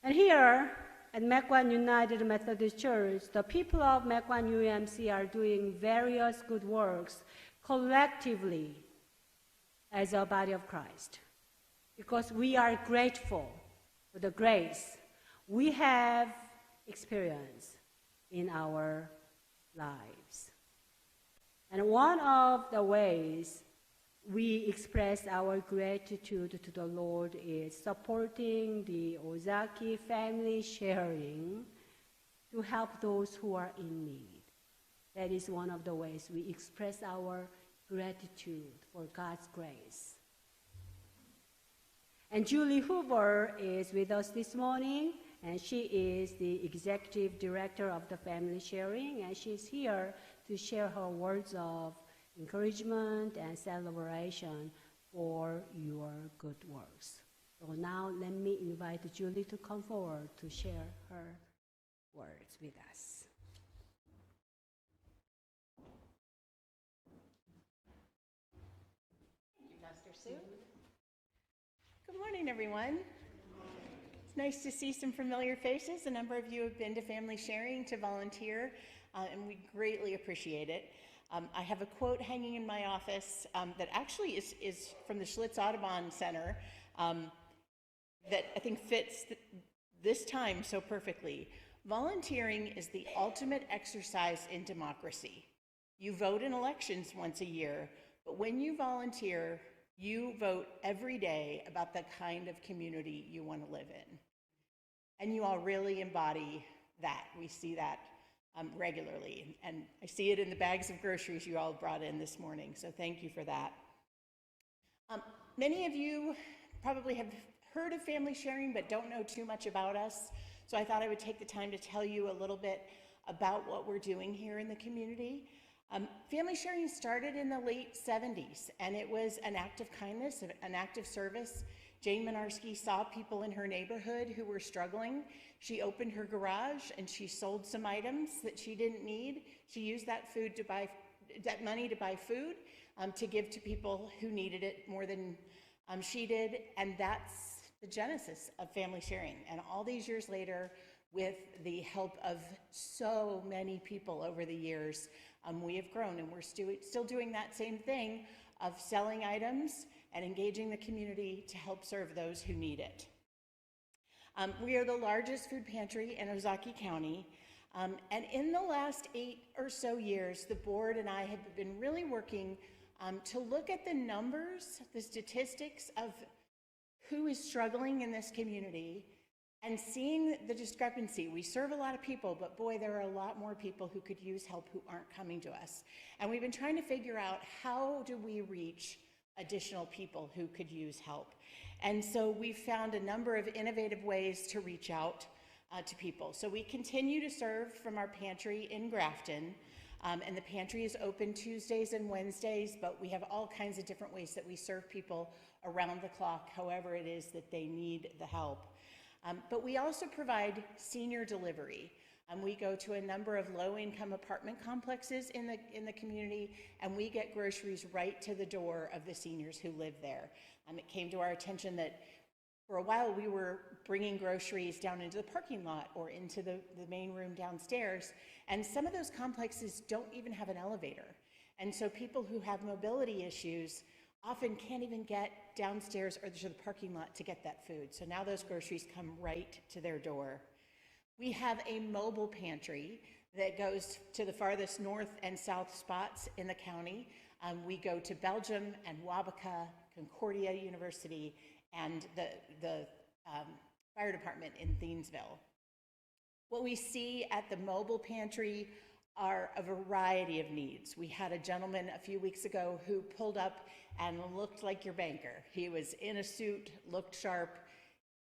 And here at Mequon United Methodist Church, the people of Mequon UMC are doing various good works collectively as a body of Christ, because we are grateful for the grace we have experienced in our lives. And one of the ways we express our gratitude to the Lord is supporting the Ozaukee family sharing to help those who are in need. That is one of the ways we express our gratitude for God's grace. And Julie Hoover is with us this morning, and she is the executive director of the family sharing, and she's here to share her words of encouragement and celebration for your good works. So now let me invite Julie to come forward to share her words with us. Thank you, Pastor Sue. Good morning, everyone. It's nice to see some familiar faces. A number of you have been to family sharing to volunteer, and we greatly appreciate it. I have a quote hanging in my office that actually is from the Schlitz Audubon Center that I think fits this time so perfectly. Volunteering is the ultimate exercise in democracy. You vote in elections once a year, but when you volunteer, you vote every day about the kind of community you want to live in. And you all really embody that. We see that regularly, and I see it in the bags of groceries you all brought in this morning, so thank you for that. Many of you probably have heard of family sharing but don't know too much about us, so I thought I would take the time to tell you a little bit about what we're doing here in the community. Family sharing started in the late 70s, and it was an act of kindness, an act of service. Jane Minarski saw people in her neighborhood who were struggling. She opened her garage and she sold some items that she didn't need. She used that money to buy food to give to people who needed it more than she did, and that's the genesis of family sharing. And all these years later, with the help of so many people over the years, we have grown, and we're still doing that same thing of selling items and engaging the community to help serve those who need it. We are the largest food pantry in Ozaukee County, and in the last 8 or so years, the board and I have been really working to look at the numbers, the statistics of who is struggling in this community, and seeing the discrepancy. We serve a lot of people, but boy, there are a lot more people who could use help who aren't coming to us. And we've been trying to figure out, how do we reach additional people who could use help? And so we found a number of innovative ways to reach out to people. So we continue to serve from our pantry in Grafton, and the pantry is open Tuesdays and Wednesdays, but we have all kinds of different ways that we serve people around the clock, however it is that they need the help. But we also provide senior delivery. We go to a number of low-income apartment complexes in the community, and we get groceries right to the door of the seniors who live there. It came to our attention that for a while we were bringing groceries down into the parking lot or into the main room downstairs, and some of those complexes don't even have an elevator. And so people who have mobility issues often can't even get downstairs or to the parking lot to get that food. So now those groceries come right to their door. We have a mobile pantry that goes to the farthest north and south spots in the county. We go to Belgium and Wabaka, Concordia University, and the fire department in Thiensville. What we see at the mobile pantry are a variety of needs. We had a gentleman a few weeks ago who pulled up and looked like your banker. He was in a suit, looked sharp.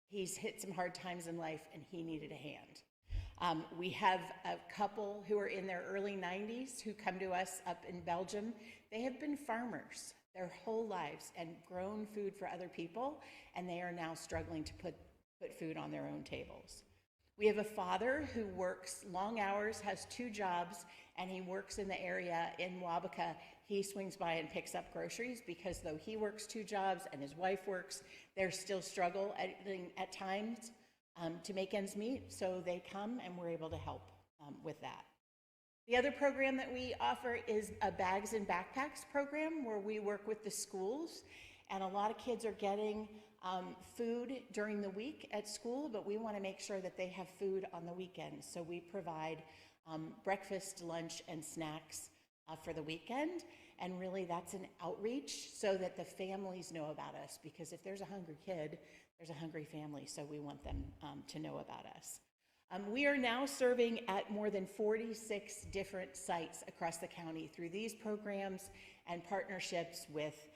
He's hit some hard times in life, and he needed a hand. We have a couple who are in their early 90s who come to us up in Belgium. They have been farmers their whole lives and grown food for other people, and they are now struggling to put food on their own tables. We have a father who works long hours, has 2 jobs, and he works in the area in Wabaka. He swings by and picks up groceries because though he works 2 jobs and his wife works, there's still struggle at times to make ends meet. So they come and we're able to help with that. The other program that we offer is a bags and backpacks program where we work with the schools, and a lot of kids are getting food during the week at school, but we want to make sure that they have food on the weekends. So we provide breakfast, lunch, and snacks for the weekend, and really that's an outreach so that the families know about us, because if there's a hungry kid, there's a hungry family, so we want them to know about us. We are now serving at more than 46 different sites across the county through these programs and partnerships with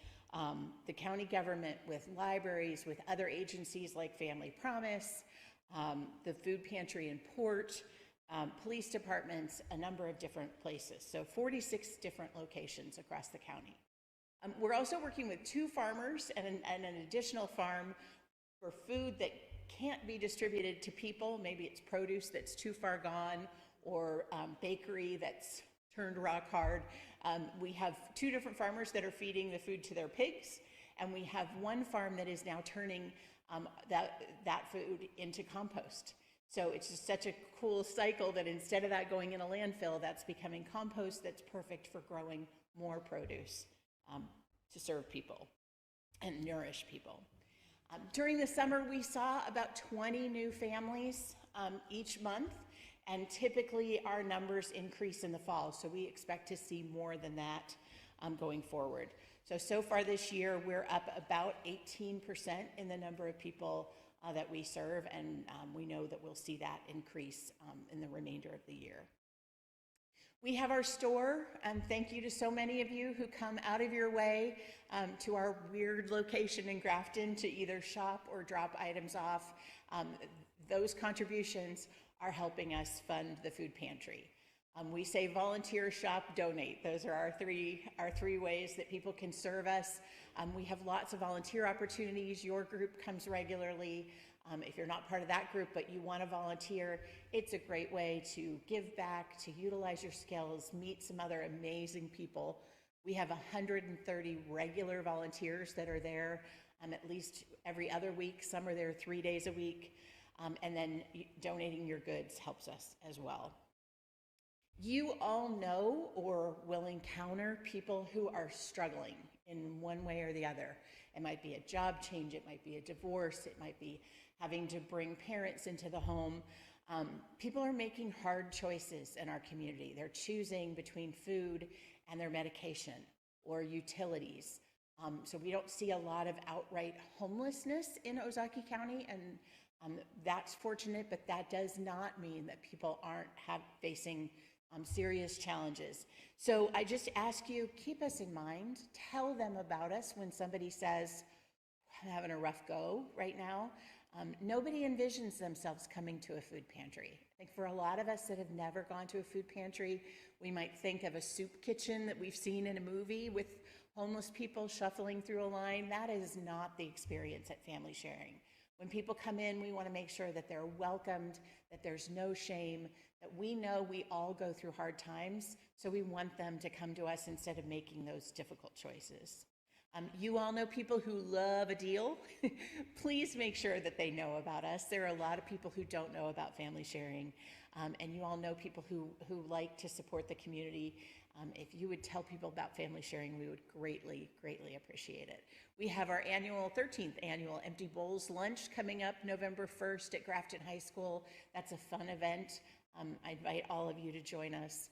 the county government, with libraries, with other agencies like Family Promise, the food pantry and port, police departments, a number of different places. So 46 different locations across the county. We're also working with 2 farmers and an additional farm for food that can't be distributed to people. Maybe it's produce that's too far gone, or bakery that's turned rock hard. We have 2 different farmers that are feeding the food to their pigs, and we have 1 farm that is now turning that food into compost. So it's just such a cool cycle that instead of that going in a landfill, that's becoming compost that's perfect for growing more produce to serve people and nourish people. During the summer, we saw about 20 new families each month, and typically our numbers increase in the fall, so we expect to see more than that going forward. So far this year, we're up about 18% in the number of people that we serve, and we know that we'll see that increase in the remainder of the year. We have our store, and thank you to so many of you who come out of your way to our weird location in Grafton to either shop or drop items off. Those contributions are helping us fund the food pantry. We say volunteer, shop, donate. Those are our three ways that people can serve us. We have lots of volunteer opportunities. Your group comes regularly. If you're not part of that group but you want to volunteer, it's a great way to give back, to utilize your skills, meet some other amazing people. We have 130 regular volunteers that are there at least every other week. Some are there 3 days a week. And then donating your goods helps us as well. You all know or will encounter people who are struggling in one way or the other. It might be a job change, it might be a divorce, it might be having to bring parents into the home. People are making hard choices in our community. They're choosing between food and their medication or utilities. So we don't see a lot of outright homelessness in Ozaukee County, and that's fortunate, but that does not mean that people aren't facing serious challenges. So I just ask you, keep us in mind. Tell them about us when somebody says, I'm having a rough go right now. Nobody envisions themselves coming to a food pantry. I think for a lot of us that have never gone to a food pantry, we might think of a soup kitchen that we've seen in a movie with homeless people shuffling through a line. That is not the experience at Family Sharing. When people come in, we want to make sure that they're welcomed, that there's no shame, that we know we all go through hard times, so we want them to come to us instead of making those difficult choices. You all know people who love a deal. Please make sure that they know about us. There are a lot of people who don't know about Family Sharing, and you all know people who like to support the community. If you would tell people about Family Sharing, we would greatly, greatly appreciate it. We have our 13th annual Empty Bowls Lunch coming up November 1st at Grafton High School. That's a fun event. I invite all of you to join us.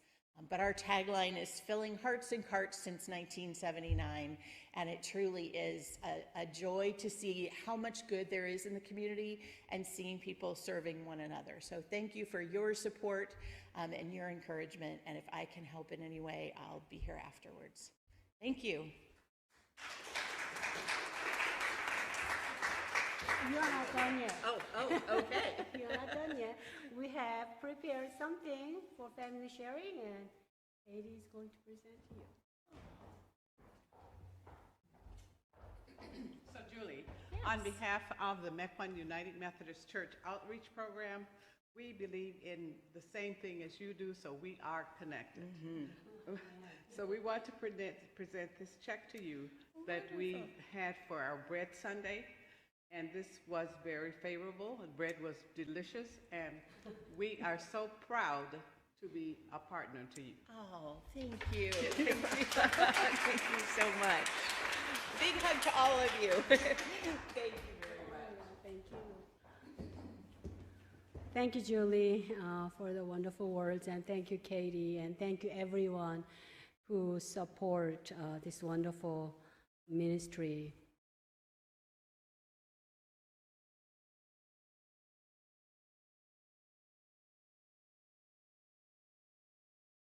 But our tagline is filling hearts and carts since 1979, and it truly is a joy to see how much good there is in the community and seeing people serving one another. So thank you for your support and your encouragement, and if I can help in any way, I'll be here afterwards. Thank you. You are not done yet. Oh, okay. You are not done yet. We have prepared something for Family Sharing, and Katie is going to present to you. So Julie, Yes. on behalf of the Mequon United Methodist Church Outreach Program, we believe in the same thing as you do, so we are connected. So we want to present this check to you that we had for our Bread Sunday. And this was very favorable. The bread was delicious, and we are so proud to be a partner to you. Oh, thank you. Thank you. Thank you so much. Big hug to all of you. Thank you very much. Thank you. Thank you, Julie, for the wonderful words, and thank you, Katie, and thank you, everyone who support this wonderful ministry.